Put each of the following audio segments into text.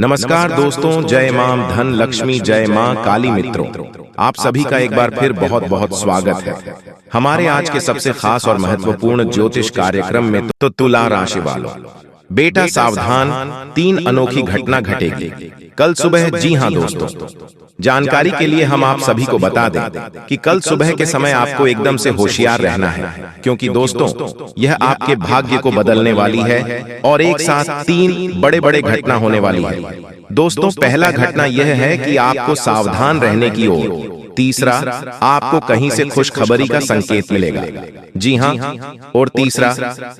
नमस्कार दोस्तों, जय मां धन लक्ष्मी, जय मां काली मित्रों। आप सभी का एक बार फिर बहुत बहुत स्वागत है हमारे आज के सबसे खास और महत्वपूर्ण ज्योतिष कार्यक्रम में। तो तुला राशि वालों, बेटा सावधान, 3 अनोखी घटना घटेगी कल सुबह। जी हां दोस्तों, जानकारी के लिए हम आप सभी को बता दें कि कल सुबह के समय आपको एकदम से होशियार रहना है, क्योंकि दोस्तों यह आपके भाग्य को बदलने वाली है और एक साथ 3 बड़े बड़े घटना होने वाली है। दोस्तों, पहला घटना यह है कि आपको सावधान रहने की ओर, तीसरा आपको कहीं से खुशखबरी का संकेत मिलेगा। जी हां, और तीसरा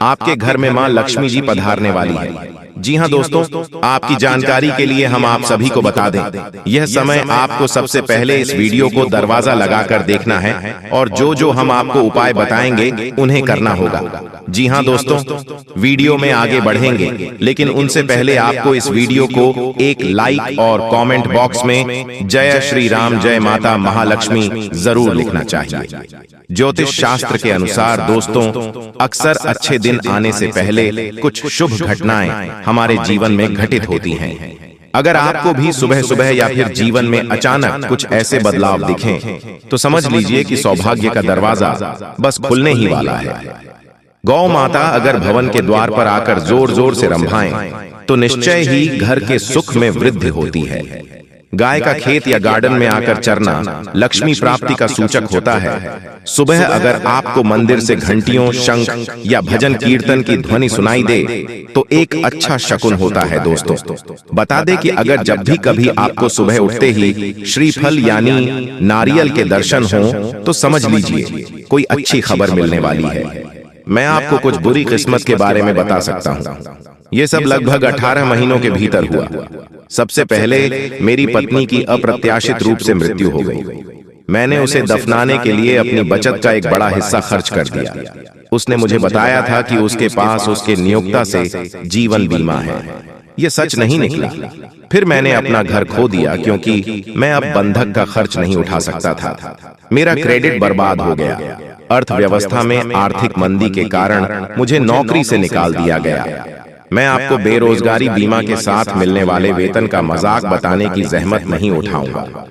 आपके घर में मां लक्ष्मी जी पधारने वाली है। जी हां दोस्तों, आपकी जानकारी के लिए हम आप सभी को बता दें, यह समय आपको सबसे पहले इस वीडियो को दरवाजा लगाकर देखना है और जो जो हम आपको उपाय बताएंगे उन्हें करना होगा। जी हां दोस्तों, वीडियो में आगे बढ़ेंगे, लेकिन उनसे पहले आपको इस वीडियो को एक लाइक और कमेंट बॉक्स में जय श्री राम, जय माता महालक्ष्मी जरूर लिखना चाहिए। ज्योतिष शास्त्र के अनुसार दोस्तों, अक्सर अच्छे दिन आने से पहले कुछ शुभ घटनाएं हमारे जीवन में घटित होती हैं। अगर आपको भी सुबह सुबह या फिर जीवन में अचानक कुछ ऐसे बदलाव दिखें, तो समझ लीजिए कि सौभाग्य का दरवाजा बस खुलने ही वाला है। गौ माता अगर भवन के द्वार पर आकर जोर जोर से रंभाएं, तो निश्चय ही घर के सुख में वृद्धि होती है। गाय का खेत या गार्डन में आकर चरना लक्ष्मी प्राप्ति का सूचक होता है। सुबह अगर आपको मंदिर से घंटियों, शंख या भजन कीर्तन की ध्वनि सुनाई दे, तो एक अच्छा शकुन होता है। दोस्तों, बता दें कि अगर जब भी कभी आपको सुबह उठते ही श्रीफल यानी नारियल के दर्शन हो, तो समझ लीजिए कोई अच्छी खबर मिलने वाली है। मैं आपको कुछ बुरी किस्मत के बारे में बता सकता हूँ। ये सब लगभग 18 महीनों के भीतर हुआ। सबसे पहले मेरी पत्नी की अप्रत्याशित रूप से मृत्यु हो गई। मैंने उसे दफनाने के लिए अपनी बचत का एक बड़ा हिस्सा खर्च कर दिया। उसने मुझे बताया था कि उसके पास उसके नियोक्ता से जीवन बीमा है। ये सच नहीं निकला। फिर मैंने अपना घर खो दिया, क्योंकि मैं अब बंधक का खर्च नहीं उठा सकता था। मेरा क्रेडिट बर्बाद हो गया। अर्थव्यवस्था में आर्थिक मंदी के कारण मुझे नौकरी से निकाल दिया गया। मैं आपको बेरोजगारी बीमा के साथ मिलने वाले वेतन का मजाक बताने की जहमत नहीं उठाऊंगा।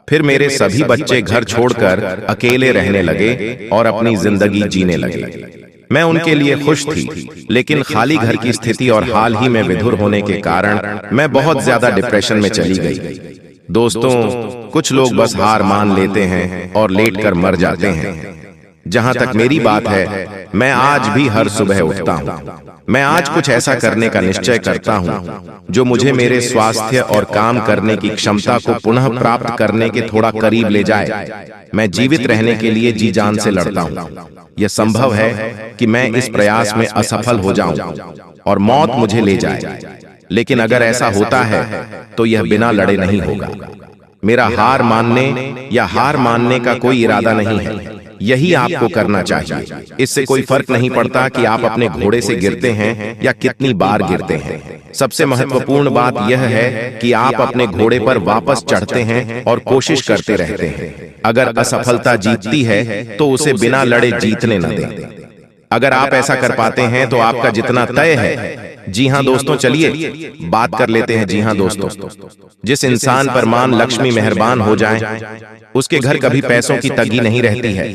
फिर मेरे सभी बच्चे घर छोड़कर अकेले रहने लगे और अपनी जिंदगी जीने लगे। मैं उनके लिए खुश थी, लेकिन खाली घर की स्थिति और हाल ही में विधुर होने के कारण मैं बहुत ज्यादा डिप्रेशन में चली गई। दोस्तों, कुछ लोग बस हार मान लेते हैं और लेटकर मर जाते हैं। जहां तक मेरी बात है, मैं आज भी हर सुबह उठता हूं। मैं आज कुछ ऐसा करने का निश्चय करता हूं जो मुझे मेरे स्वास्थ्य और काम करने की क्षमता को पुनः प्राप्त करने के थोड़ा करीब ले जाए। मैं जीवित रहने के लिए जी जान से लड़ता हूं। यह संभव है कि मैं इस प्रयास में असफल हो जाऊं और मौत मुझे ले जाए, लेकिन अगर ऐसा होता है तो यह बिना लड़े नहीं होगा। मेरा हार मानने का कोई इरादा नहीं है। यही आपको करना चाहिए। इससे कोई फर्क नहीं पड़ता कि आप अपने घोड़े से गिरते हैं या कितनी बार गिरते हैं। सबसे महत्वपूर्ण बात यह है कि आप अपने घोड़े पर वापस चढ़ते हैं और कोशिश करते रहते हैं। अगर असफलता जीतती है तो उसे बिना लड़े जीतने न दें। अगर आप ऐसा कर पाते हैं तो आपका जितना तय है। जी हां दोस्तों, चलिए बात कर लेते हैं। जी हां दोस्तों, जिस इंसान पर मां लक्ष्मी मेहरबान हो जाए, उसके घर कभी पैसों की तंगी नहीं रहती है।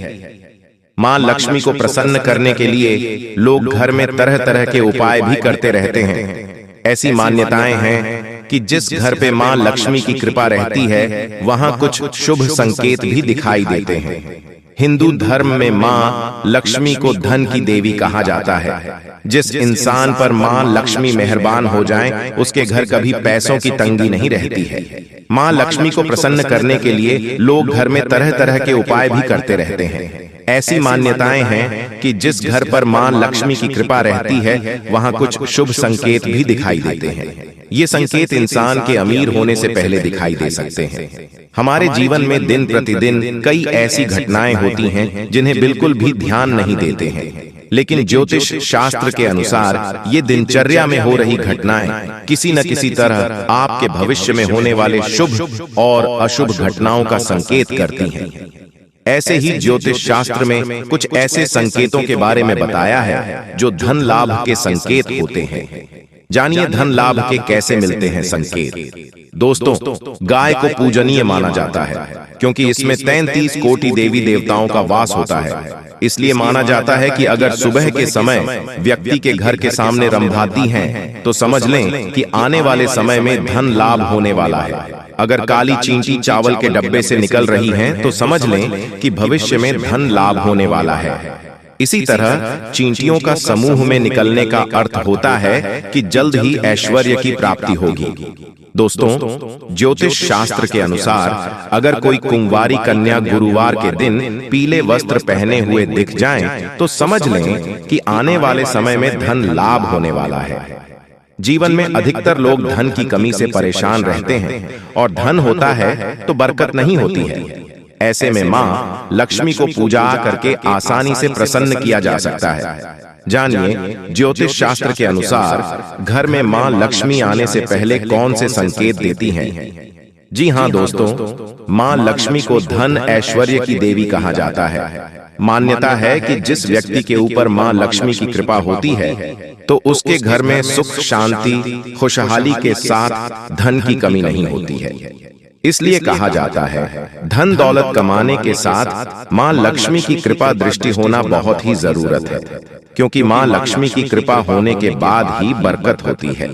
मां लक्ष्मी को प्रसन्न करने के लिए लोग घर में तरह तरह के उपाय भी करते रहते हैं। ऐसी मान्यताएं हैं कि जिस घर पे मां लक्ष्मी की कृपा रहती है, वहां कुछ शुभ संकेत भी दिखाई देते हैं। हिंदू धर्म में मां लक्ष्मी को धन की देवी कहा जाता है। जिस इंसान पर मां लक्ष्मी मेहरबान हो जाए, उसके घर कभी पैसों की तंगी नहीं रहती है। मां लक्ष्मी को प्रसन्न करने के लिए लोग घर में तरह तरह के उपाय भी करते रहते हैं। ऐसी मान्यताएं हैं कि जिस घर पर मां लक्ष्मी की कृपा रहती है, वहां कुछ शुभ संकेत भी दिखाई देते हैं। ये संकेत इंसान के अमीर होने से पहले दिखाई दे सकते हैं। हमारे जीवन में दिन प्रतिदिन कई ऐसी घटनाएं होती हैं जिन्हें बिल्कुल भी ध्यान नहीं देते हैं, लेकिन ज्योतिष शास्त्र के अनुसार ये दिनचर्या में हो रही घटनाएं किसी न किसी तरह आपके भविष्य में होने वाले शुभ और अशुभ घटनाओं का संकेत करती हैं। ऐसे ही ज्योतिष शास्त्र में कुछ ऐसे संकेतों के बारे में बताया है जो धन लाभ के संकेत होते हैं। जानिए धन लाभ के कैसे मिलते हैं संकेत। दोस्तों, गाय को पूजनीय माना जाता है क्योंकि इसमें 33 कोटि देवी देवताओं का वास होता है। इसलिए माना जाता है कि अगर सुबह के समय व्यक्ति के घर के सामने रंभाती हैं तो समझ लें कि आने वाले समय में धन लाभ होने वाला है। अगर काली चींटी चावल के डब्बे से निकल रही हैं तो समझ लें कि भविष्य में धन लाभ होने वाला है। इसी तरह चींटियों का समूह में निकलने का अर्थ होता है कि जल्द ही ऐश्वर्य की प्राप्ति होगी। दोस्तों, ज्योतिष शास्त्र के अनुसार अगर कोई कुंवारी कन्या गुरुवार के दिन पीले वस्त्र पहने हुए दिख जाएं, तो समझ लें कि आने वाले समय में धन लाभ होने वाला है। जीवन में अधिकतर लोग धन की कमी से परेशान रहते हैं और धन होता है तो बरकत नहीं होती है। ऐसे में मां लक्ष्मी को पूजा करके आसानी से प्रसन्न किया जा सकता है। जानिए ज्योतिष शास्त्र के अनुसार घर में मां लक्ष्मी आने से पहले कौन से संकेत देती हैं। जी हां दोस्तों, मां लक्ष्मी को धन ऐश्वर्य की देवी कहा जाता है। मान्यता है कि जिस व्यक्ति के ऊपर मां लक्ष्मी की कृपा होती है तो उसके घर में सुख शांति खुशहाली के साथ धन की कमी नहीं होती है। इसलिए कहा जाता है धन दौलत कमाने के साथ मां लक्ष्मी की कृपा दृष्टि होना बहुत ही जरूरत है, क्योंकि मां लक्ष्मी की कृपा होने के बाद ही बरकत होती है।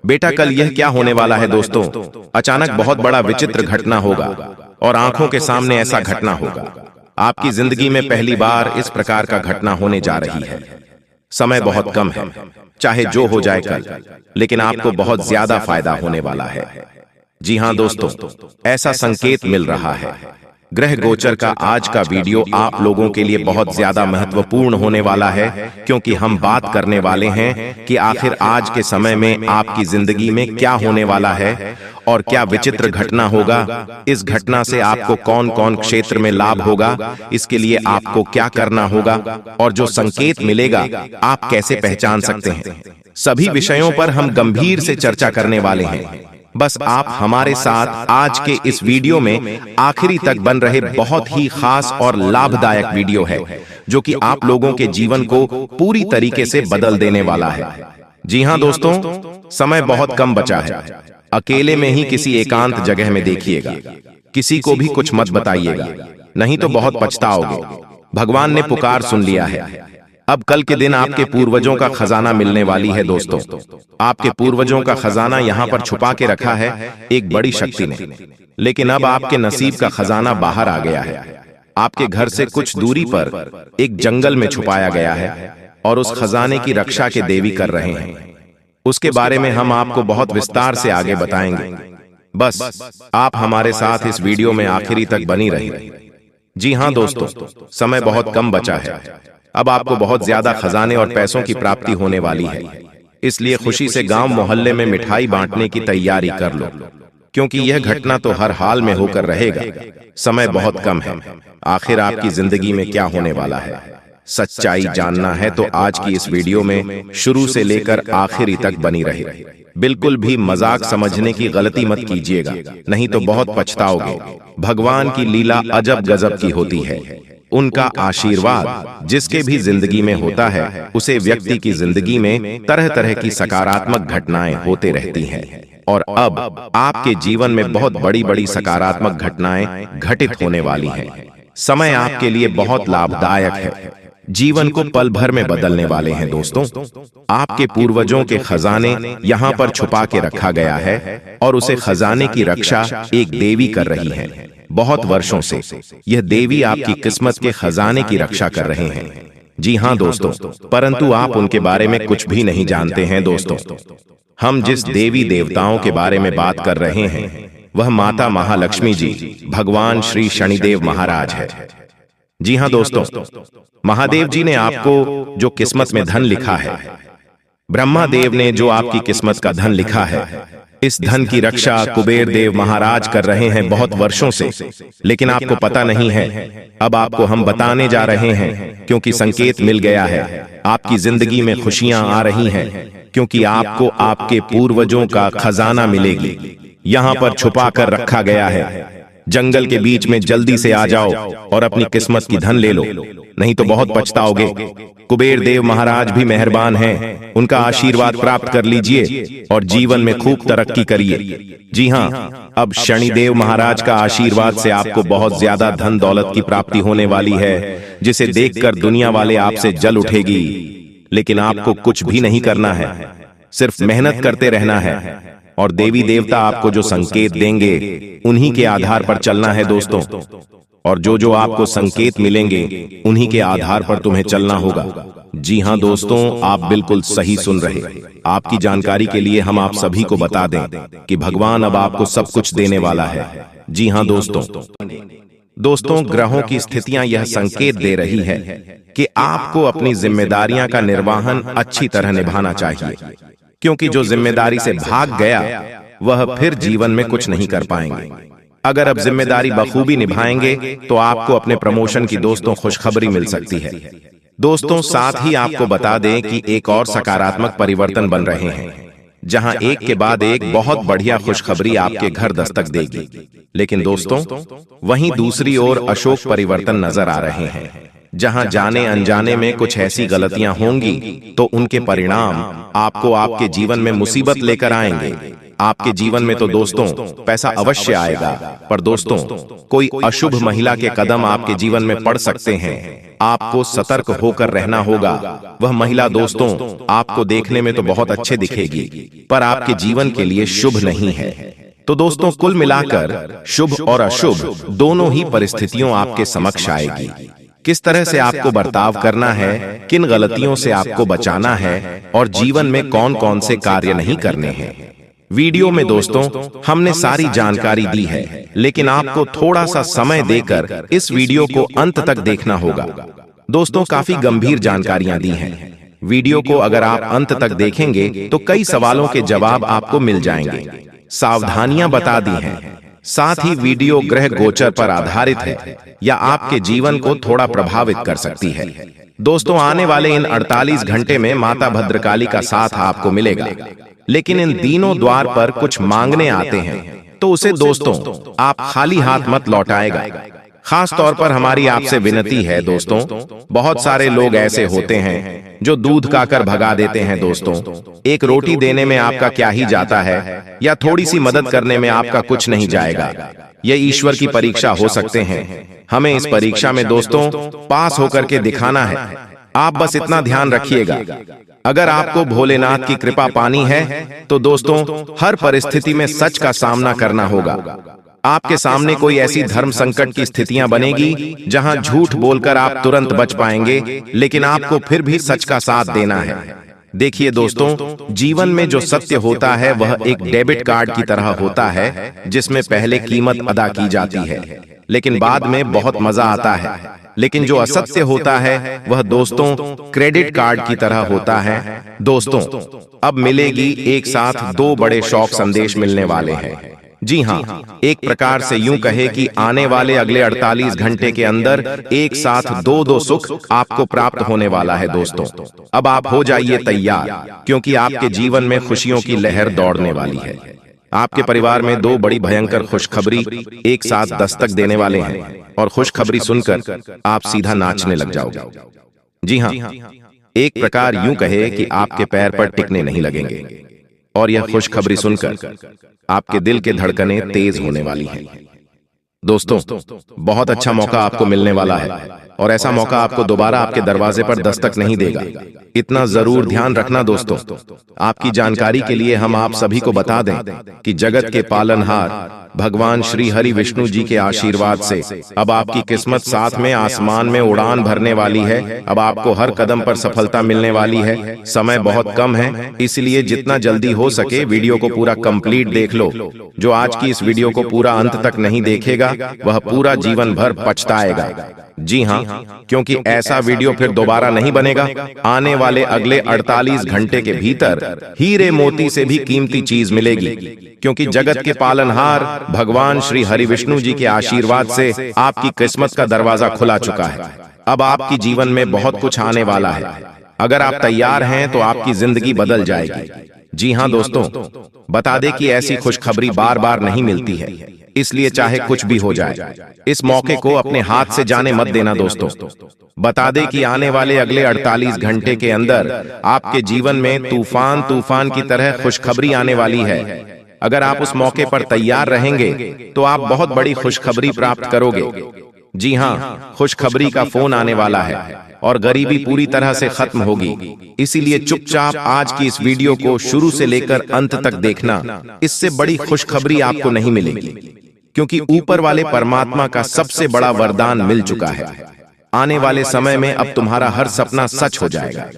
बेटा, कल यह क्या होने वाला है दोस्तों? अचानक बहुत बड़ा विचित्र घटना होगा और आंखों के सामने ऐसा घटना होगा। आपकी जिंदगी में पहली बार इस प्रकार का घटना होने जा रही है। समय बहुत कम है, चाहे जो हो जाए कल, लेकिन आपको बहुत ज्यादा फायदा होने वाला है। जी हां दोस्तों, ऐसा संकेत मिल रहा है। ग्रह गोचर का आज का वीडियो आप लोगों के लिए बहुत ज्यादा महत्वपूर्ण होने वाला है, क्योंकि हम बात करने वाले हैं कि आखिर आज के समय में आपकी जिंदगी में क्या होने वाला है और क्या विचित्र घटना होगा। इस घटना से आपको कौन कौन क्षेत्र में लाभ होगा, इसके लिए आपको क्या करना होगा और जो संकेत मिलेगा आप कैसे पहचान सकते हैं। सभी विषयों पर हम गंभीर से चर्चा करने वाले हैं। बस आप हमारे साथ आज के इस वीडियो में आखिरी तक बन रहे। बहुत ही खास और लाभदायक वीडियो है जो कि आप लोगों के जीवन को पूरी तरीके से बदल देने वाला है। जी हां दोस्तों, समय बहुत कम बचा है। अकेले में ही किसी एकांत जगह में देखिएगा, किसी को भी कुछ मत बताइएगा, नहीं तो बहुत पछताओगे। भगवान ने पुकार सुन लिया है। अब कल के दिन आपके पूर्वजों का खजाना मिलने वाली है। दोस्तों, आपके पूर्वजों का खजाना यहाँ पर छुपा के रखा है एक बड़ी शक्ति ने, लेकिन अब आपके नसीब का खजाना बाहर आ गया है। आपके घर से कुछ दूरी पर एक जंगल में छुपाया गया है और उस खजाने की रक्षा के देवी कर रहे हैं। उसके बारे में हम आपको बहुत विस्तार से आगे बताएंगे। बस आप हमारे साथ इस वीडियो में आखिरी तक बनी रहिए। जी हां दोस्तों, समय बहुत कम बचा है। अब आपको बहुत ज्यादा खजाने और पैसों की प्राप्ति होने वाली है। इसलिए खुशी से गांव मोहल्ले में मिठाई बांटने की तैयारी कर लो, क्योंकि यह घटना तो हर हाल में होकर रहेगा। समय बहुत कम है। आखिर आपकी जिंदगी में क्या होने वाला है, सच्चाई जानना है तो आज की इस वीडियो में शुरू से लेकर आखिरी तक बनी रहे। बिल्कुल भी मजाक समझने की गलती मत कीजिएगा, नहीं तो बहुत पछताओगे। भगवान की लीला अजब गजब की होती है। उनका आशीर्वाद जिसके भी जिंदगी में होता है, उसे व्यक्ति की जिंदगी में तरह तरह की सकारात्मक घटनाएं होते रहती हैं। और अब आपके जीवन में बहुत बड़ी बड़ी सकारात्मक घटनाएं घटित होने वाली हैं। समय आपके लिए बहुत लाभदायक है, जीवन को पल भर में बदलने वाले हैं। दोस्तों, आपके पूर्वजों के खजाने यहाँ पर छुपा के रखा गया है और उसे खजाने की रक्षा एक देवी कर रही है। बहुत वर्षों से यह देवी आपकी किस्मत के खजाने की रक्षा कर रहे हैं। जी हां दोस्तों, परंतु आप उनके बारे में कुछ भी नहीं जानते हैं। दोस्तों, हम जिस देवी देवताओं के बारे में बात कर रहे हैं वह माता महालक्ष्मी जी, भगवान श्री शनिदेव महाराज है। जी हां दोस्तों, महादेव जी ने आपको जो किस्मत में धन लिखा है, ब्रह्मा देव ने जो आपकी किस्मत का धन लिखा है, इस धन की रक्षा कुबेर देव महाराज कर रहे हैं बहुत वर्षों से, लेकिन आपको पता नहीं है। अब आपको हम बताने जा रहे हैं, क्योंकि संकेत मिल गया है। आपकी जिंदगी में खुशियां आ रही हैं, क्योंकि आपको आपके पूर्वजों का खजाना मिलेगी। यहाँ पर छुपा कर रखा गया है। जंगल के बीच में जल्दी से आ जाओ और अपनी किस्मत की धन ले लो, नहीं तो बहुत पछताओगे। कुबेर देव महाराज भी मेहरबान हैं, उनका आशीर्वाद प्राप्त कर लीजिए और जीवन में खूब तरक्की करिए। जी हाँ, अब शनिदेव महाराज का आशीर्वाद से आपको बहुत ज्यादा धन दौलत की प्राप्ति होने वाली है, जिसे देखकर दुनिया वाले आपसे जल उठेगी। लेकिन आपको कुछ भी नहीं करना है, सिर्फ मेहनत करते रहना है और देवी देवता आपको जो संकेत देंगे उन्हीं के आधार पर चलना है दोस्तों। और जो जो आपको संकेत मिलेंगे उन्हीं के आधार पर तुम्हें चलना होगा। जी हाँ दोस्तों, आप बिल्कुल सही सुन रहे। आपकी जानकारी के लिए हम आप सभी को बता दें कि भगवान अब आपको सब कुछ देने वाला है। जी हाँ दोस्तों, ग्रहों की स्थितियां यह संकेत दे रही है कि आपको अपनी जिम्मेदारियां का निर्वहन अच्छी तरह निभाना चाहिए, क्योंकि जो जिम्मेदारी से भाग गया वह फिर जीवन में कुछ नहीं कर पाएंगे। अगर अब जिम्मेदारी बखूबी निभाएंगे तो आपको अपने प्रमोशन की दोस्तों खुशखबरी मिल सकती है। दोस्तों, साथ ही आपको बता दें कि एक और सकारात्मक परिवर्तन बन रहे हैं, जहां एक के बाद एक बहुत बढ़िया खुशखबरी आपके घर दस्तक देगी। लेकिन दोस्तों, वहीं दूसरी ओर अशोक परिवर्तन नजर आ रहे हैं, जहां जाने अनजाने में कुछ ऐसी गलतियां होंगी तो उनके परिणाम आपको आपके जीवन में मुसीबत लेकर आएंगे। आपके जीवन में तो दोस्तों पैसा अवश्य आएगा, पर दोस्तों कोई अशुभ महिला के कदम आपके जीवन में पड़ सकते हैं। आपको सतर्क होकर रहना होगा। वह महिला दोस्तों आपको देखने में तो बहुत अच्छे दिखेगी, पर आपके जीवन के लिए शुभ नहीं है। तो दोस्तों, कुल मिलाकर शुभ और अशुभ दोनों ही परिस्थितियों आपके समक्ष आएगी। किस तरह से आपको बर्ताव करना है, किन गलतियों से आपको बचाना है और जीवन में कौन कौन से कार्य नहीं करने हैं, वीडियो में दोस्तों हमने सारी जानकारी दी है। लेकिन आपको थोड़ा सा समय देकर इस वीडियो को अंत तक देखना होगा। दोस्तों, काफी गंभीर जानकारियां दी हैं। वीडियो को अगर आप अंत तक देखेंगे तो कई सवालों के जवाब आपको मिल जाएंगे। सावधानियां बता दी हैं। साथ ही वीडियो ग्रह गोचर पर आधारित है या आपके जीवन को थोड़ा प्रभावित कर सकती है। दोस्तों, आने वाले इन 48 घंटे में माता भद्रकाली का साथ आपको मिलेगा, लेकिन इन तीनों द्वार पर कुछ मांगने आते हैं तो उसे दोस्तों आप खाली हाथ मत लौटाएगा। खास तौर पर हमारी आपसे विनती है दोस्तों, बहुत सारे लोग ऐसे होते हैं जो दूध खाकर भगा देते हैं। दोस्तों, एक रोटी देने में आपका क्या ही जाता है, या थोड़ी सी मदद करने में आपका कुछ नहीं जाएगा। ये ईश्वर की परीक्षा हो सकते हैं। हमें इस परीक्षा में दोस्तों पास होकर के दिखाना है। आप बस इतना ध्यान रखिएगा, अगर आपको भोलेनाथ की कृपा पानी है तो दोस्तों हर परिस्थिति में सच का सामना करना होगा। आपके सामने कोई ऐसी धर्म संकट की स्थितियां बनेगी जहां झूठ बोलकर आप तुरंत बच पाएंगे, लेकिन आपको फिर भी सच का साथ देना है। देखिए दोस्तों, जीवन में जो सत्य होता है वह एक डेबिट कार्ड की तरह होता है, जिसमें पहले कीमत अदा की जाती है लेकिन बाद में बहुत मजा आता है। लेकिन जो असत्य होता है वह दोस्तों क्रेडिट कार्ड की तरह होता है। दोस्तों, अब मिलेगी एक साथ दो बड़े शॉक संदेश मिलने वाले हैं। जी हाँ, एक प्रकार से यूं कहे कि आने वाले अगले 48 घंटे के अंदर एक साथ दो सुख आपको प्राप्त होने वाला है। दोस्तों, अब आप हो जाइए तैयार, क्योंकि आपके जीवन में खुशियों की लहर दौड़ने वाली है। आपके परिवार में दो बड़ी भयंकर खुशखबरी एक साथ दस्तक देने वाले हैं और खुशखबरी सुनकर आप सीधा नाचने लग जाओगे। जी हाँ, एक प्रकार यूं कहे कि आपके पैर पर टिकने नहीं लगेंगे और यह खुशखबरी सुनकर आपके दिल के धड़कनें तेज होने वाली हैं। दोस्तों, बहुत अच्छा मौका आपको मिलने वाला है और ऐसा मौका आपको दोबारा आपके दरवाजे पर दस्तक नहीं देगा। इतना जरूर ध्यान रखना दोस्तों। आपकी जानकारी के लिए हम आप सभी को बता दें कि जगत के पालनहार भगवान श्री हरि विष्णु जी के आशीर्वाद से अब आपकी किस्मत साथ में आसमान में उड़ान भरने वाली है। अब आपको हर कदम पर सफलता मिलने वाली है। समय बहुत कम है, इसलिए जितना जल्दी हो सके वीडियो को पूरा कंप्लीट देख लो। जो आज की इस वीडियो को पूरा अंत तक नहीं देखेगा वह पूरा जीवन भर पछताएगा। जी हाँ, क्योंकि ऐसा वीडियो फिर दोबारा नहीं बनेगा। आने वाले अगले 48 घंटे के भीतर हीरे मोती से भी कीमती चीज मिलेगी, क्योंकि जगत के पालनहार भगवान श्री हरि विष्णु जी के आशीर्वाद से आपकी किस्मत का दरवाजा खुला चुका है। अब आपकी जीवन में बहुत कुछ आने वाला है। अगर आप तैयार हैं तो आपकी जिंदगी बदल जाएगी। जी हाँ दोस्तों, बता दें कि ऐसी खुशखबरी बार बार नहीं मिलती है, इसलिए चाहे कुछ भी हो जाए, इस मौके को अपने हाथ से जाने मत देना दोस्तों। बता दे कि आने वाले अगले 48 घंटे के अंदर आपके जीवन में तूफान तूफान की तरह खुशखबरी आने वाली है। अगर आप उस मौके पर तैयार रहेंगे तो आप बहुत बड़ी खुशखबरी प्राप्त करोगे। जी हाँ, खुशखबरी का फोन आने वाला है और गरीबी पूरी तरह से खत्म होगी। इसीलिए चुपचाप आज की इस वीडियो को शुरू से लेकर अंत तक देखना। इससे बड़ी खुशखबरी आपको नहीं मिलेगी, क्योंकि ऊपर वाले परमात्मा का सबसे बड़ा वरदान मिल चुका है। आने वाले समय में अब तुम्हारा हर सपना सच हो जाएगा।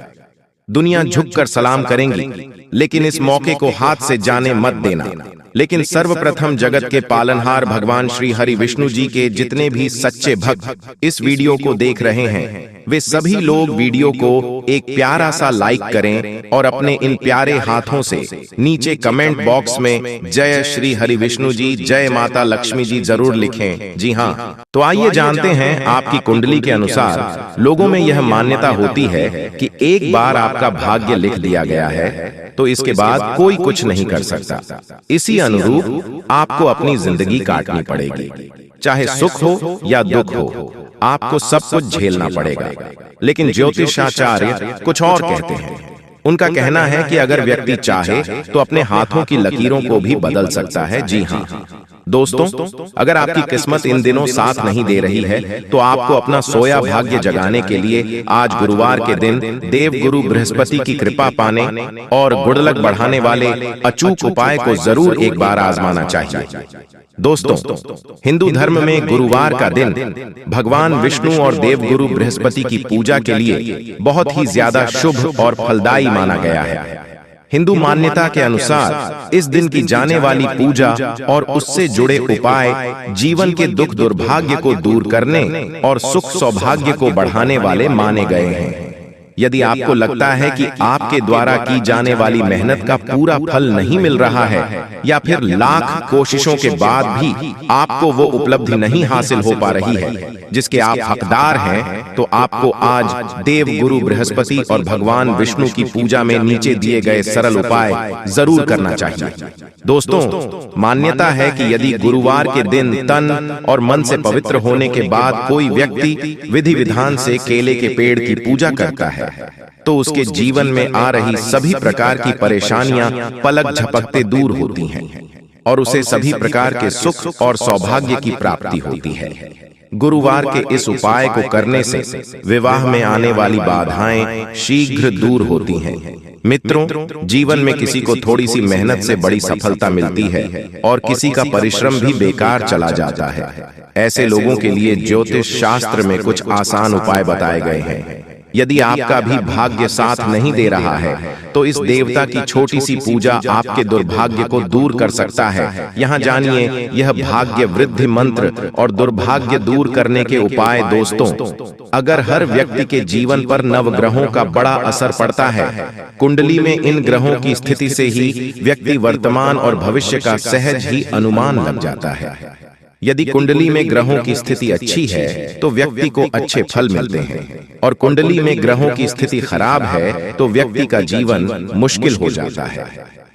दुनिया झुककर सलाम करेंगी, लेकिन इस मौके को हाथ से जाने मत देना। लेकिन सर्वप्रथम जगत के पालनहार भगवान श्री हरि विष्णु जी के जितने भी सच्चे भक्त इस वीडियो को देख रहे हैं, वे सभी लोग वीडियो को एक प्यारा सा लाइक करें और अपने इन प्यारे हाथों से नीचे कमेंट बॉक्स में जय श्री हरि विष्णु जी, जय माता लक्ष्मी जी जरूर लिखें। जी हाँ, तो आइए जानते हैं। आपकी कुंडली के अनुसार लोगों में यह मान्यता होती है कि एक बार आपका भाग्य लिख दिया गया है तो इसके बाद कोई कुछ नहीं कर सकता। इसी अनुरूप आपको अपनी जिंदगी काटनी पड़ेगी, चाहे सुख हो या दुख हो, आपको सब कुछ झेलना पड़ेगा। लेकिन ज्योतिषाचार्य कुछ और कहते हैं। उनका कहना है कि अगर व्यक्ति चाहे तो अपने हाथों की लकीरों को भी बदल सकता है। जी हाँ दोस्तों, अगर आपकी किस्मत इन दिनों साथ नहीं दे रही है तो आपको अपना सोया भाग्य जगाने के लिए आज गुरुवार के दिन देव गुरु बृहस्पति की कृपा पाने और गुडलक बढ़ाने वाले अचूक उपाय को जरूर एक बार आजमाना चाहिए। दोस्तों, हिंदू धर्म में गुरुवार का दिन भगवान विष्णु और देवगुरु बृहस्पति की पूजा के लिए बहुत ही ज्यादा शुभ और फलदायी माना गया है। हिंदू मान्यता के अनुसार इस दिन की जाने वाली पूजा और उससे जुड़े उपाय जीवन के दुख दुर्भाग्य को दूर करने और सुख सौभाग्य को बढ़ाने वाले माने गए हैं। यदि आपको लगता है कि आपके द्वारा की जाने वाली मेहनत का पूरा फल नहीं मिल रहा है या फिर लाख कोशिशों के बाद भी आपको वो उपलब्धि नहीं हासिल हो पा रही है जिसके आप हकदार हैं, तो आपको आज देव गुरु बृहस्पति और भगवान विष्णु की पूजा में नीचे दिए गए सरल उपाय जरूर करना चाहिए। दोस्तों, मान्यता है कि यदि गुरुवार के दिन तन और मन से पवित्र होने के बाद कोई व्यक्ति विधि विधान से केले के पेड़ की पूजा करता है तो उसके जीवन में आ रही सभी प्रकार की परेशानियां पलक झपकते दूर होती हैं और उसे सभी प्रकार के सुख और सौभाग्य की प्राप्ति होती है। गुरुवार के इस उपाय को करने से विवाह में आने वाली बाधाएं शीघ्र दूर होती हैं। मित्रों, जीवन में किसी को थोड़ी सी मेहनत से बड़ी सफलता मिलती है और किसी का परिश्रम भी बेकार चला जाता है। ऐसे लोगों के लिए ज्योतिष शास्त्र में कुछ आसान उपाय बताए गए हैं। यदि आपका भी भाग्य साथ नहीं दे रहा है तो इस देवता की छोटी सी पूजा आपके दुर्भाग्य को दूर कर सकता है। यहाँ जानिए यह भाग्य वृद्धि मंत्र और दुर्भाग्य दूर करने के उपाय। दोस्तों, अगर हर व्यक्ति के जीवन पर नवग्रहों का बड़ा असर पड़ता है, कुंडली में इन ग्रहों की स्थिति से ही व्यक्ति वर्तमान और भविष्य का सहज ही अनुमान लग जाता है। यदि कुंडली में ग्रहों की स्थिति अच्छी है तो व्यक्ति को अच्छे फल मिलते हैं और कुंडली में ग्रहों की स्थिति खराब है तो व्यक्ति का जीवन मुश्किल हो जाता है।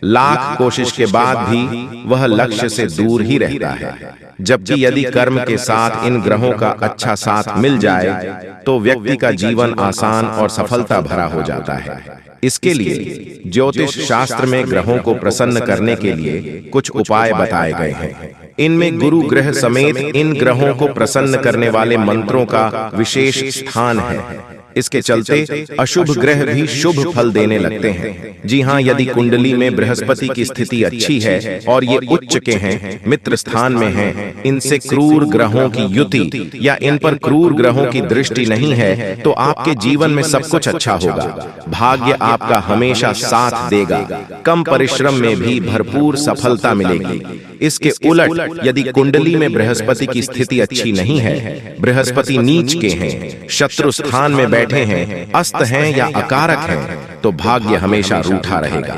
लाख कोशिश के बाद भी वह लक्ष्य से दूर ही रहता है। जबकि यदि कर्म के साथ इन ग्रहों का अच्छा साथ मिल जाए तो व्यक्ति का जीवन आसान और सफलता भरा हो जाता है। इसके लिए ज्योतिष शास्त्र में ग्रहों को प्रसन्न करने के लिए कुछ उपाय बताए गए हैं। इनमें गुरु ग्रह समेत इन ग्रहों को प्रसन्न करने वाले मंत्रों का विशेष स्थान है। इसके चलते अशुभ ग्रह भी शुभ फल देने लगते हैं। जी हाँ, यदि कुंडली में बृहस्पति की स्थिति अच्छी है और ये उच्च के हैं, मित्र स्थान में हैं, इनसे क्रूर ग्रहों की युति या इन पर क्रूर ग्रहों की दृष्टि नहीं है तो आपके जीवन में सब कुछ अच्छा होगा। भाग्य आपका हमेशा साथ देगा, कम परिश्रम में भी भरपूर सफलता मिलेगी। इसके उलट यदि कुंडली में बृहस्पति की स्थिति अच्छी नहीं है, बृहस्पति नीच के हैं, शत्रु स्थान में बैठे हैं, अस्त हैं या अकारक हैं, तो भाग्य हमेशा रूठा रहेगा।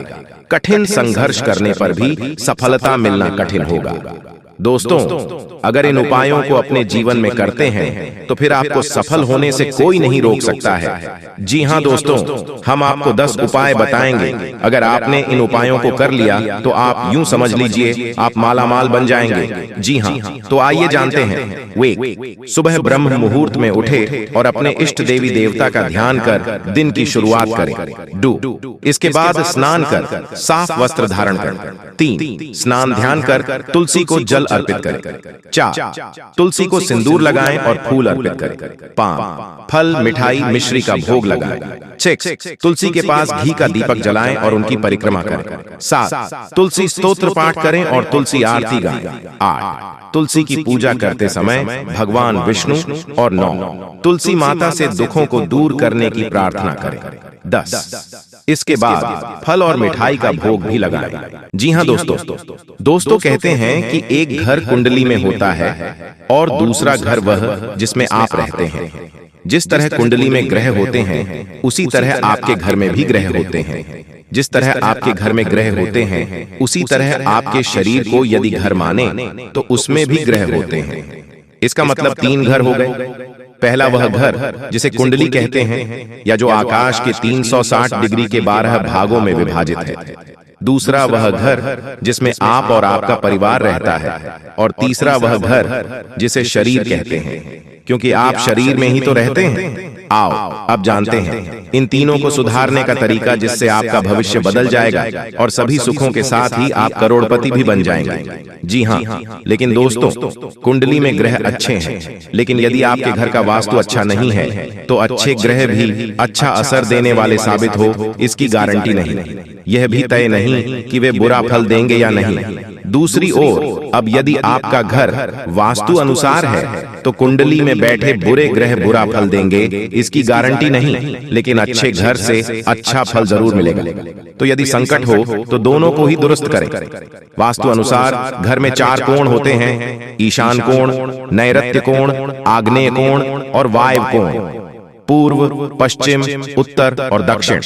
कठिन संघर्ष करने पर भी सफलता मिलना कठिन होगा। दोस्तों, अगर इन उपायों को अपने जीवन में करते हैं तो फिर आपको सफल होने से कोई नहीं रोक सकता है। जी हाँ दोस्तों, हम आपको 10 उपाय बताएंगे। अगर आपने इन उपायों को कर लिया तो आप यूं समझ लीजिए आप मालामाल बन जाएंगे। जी हाँ, तो आइए जानते हैं। वे सुबह ब्रह्म मुहूर्त में उठे और अपने इष्ट देवी देवता का ध्यान कर दिन की शुरुआत करें। डू इसके बाद स्नान कर साफ वस्त्र धारण कर। 3 स्नान ध्यान कर तुलसी को जल अर्पित करें। 4 तुलसी को सिंदूर लगाएं और फूल अर्पित करें। 5 फल मिठाई मिश्री का भोग लगाएं। 6 तुलसी के पास घी का दीपक जलाएं और उनकी परिक्रमा करें। 7 तुलसी स्तोत्र पाठ करें और तुलसी आरती गाएं। 8 तुलसी की पूजा करते समय भगवान विष्णु। और 9 तुलसी माता से दुखों को दूर करने की प्रार्थना करें। 10 इसके बाद फल और मिठाई का भोग भी लगाएं। जी हाँ दोस्तों कहते हैं कि एक घर कुंडली में होता है और दूसरा घर वह जिसमें आप रहते हैं। जिस तरह कुंडली में ग्रह होते हैं उसी तरह आपके घर में भी ग्रह होते हैं। जिस तरह आपके घर में ग्रह होते हैं उसी तरह आपके शरीर को यदि घर माने तो उसमें भी ग्रह होते हैं। इसका मतलब 3 घर हो गए। पहला वह घर जिसे कुंडली कहते हैं या जो आकाश के 360 डिग्री के 12 भागों में विभाजित है। दूसरा वह घर जिसमें आप और आपका परिवार रहता है। और तीसरा वह घर जिसे शरीर कहते हैं, क्योंकि आप शरीर में ही तो रहते हैं। आओ अब जानते हैं इन तीनों को सुधारने का तरीका, जिससे आपका भविष्य बदल जाएगा और सभी सुखों के साथ ही आप करोड़पति भी बन जाएंगे। जी हाँ, लेकिन दोस्तों कुंडली में ग्रह अच्छे हैं, लेकिन यदि आपके घर का वास्तु अच्छा नहीं है तो अच्छे ग्रह भी अच्छा असर देने वाले साबित हो इसकी गारंटी नहीं। यह भी तय नहीं कि वे बुरा फल देंगे या नहीं। दूसरी ओर अब यदि आपका घर वास्तु अनुसार है तो कुंडली में बैठे बुरे ग्रह बुरा फल देंगे इसकी गारंटी नहीं, लेकिन अच्छे घर से अच्छा फल जरूर मिलेगा। तो यदि संकट हो तो दोनों को ही दुरुस्त करें। वास्तु अनुसार घर में 4 कोण होते हैं: ईशान कोण, नैऋत्य कोण, आग्नेय कोण और वायव्य कोण। पूर्व, पश्चिम, उत्तर और दक्षिण।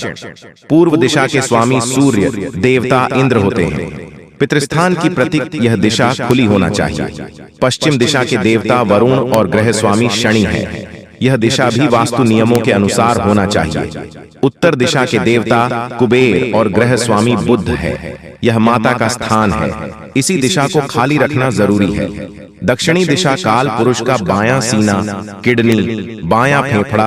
पूर्व दिशा के स्वामी सूर्य देवता इंद्र होते हैं। पितृस्थान की प्रतीक यह दिशा खुली होना चाहिए। पश्चिम दिशा के देवता वरुण और ग्रह स्वामी शनि है। यह दिशा भी वास्तु नियमों के अनुसार होना चाहिए। उत्तर दिशा के देवता कुबेर और ग्रह स्वामी बुध है। यह माता का स्थान है, इसी दिशा को खाली रखना जरूरी है। दक्षिणी दिशा काल पुरुष का बायां सीना, किडनी, बायां फेफड़ा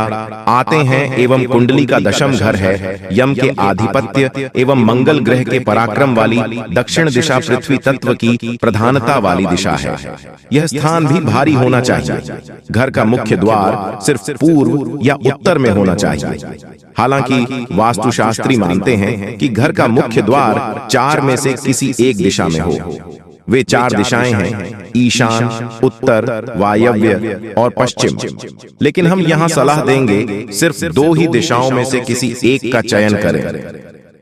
आते हैं एवं कुंडली का दशम घर है। यम के आधिपत्य एवं मंगल ग्रह के पराक्रम वाली दक्षिण दिशा पृथ्वी तत्व की प्रधानता वाली दिशा है। यह स्थान भी भारी होना चाहिए। घर का मुख्य द्वार सिर्फ पूर्व या उत्तर में होना चाहिए। हालांकि वास्तुशास्त्री मानते हैं कि घर का मुख्य द्वार 4 में से किसी एक दिशा में हो। वे 4 दिशाएं हैं: ईशान, उत्तर, वायव्य और पश्चिम। लेकिन हम यहाँ सलाह देंगे सिर्फ 2 ही दिशाओं में से किसी एक का चयन करें।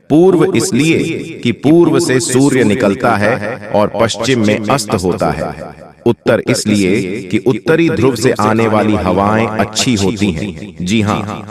पूर्व इसलिए कि पूर्व से सूर्य निकलता है और पश्चिम में अस्त होता है। उत्तर इसलिए कि उत्तरी ध्रुव से आने वाली हवाएं अच्छी होती हैं। जी हाँ।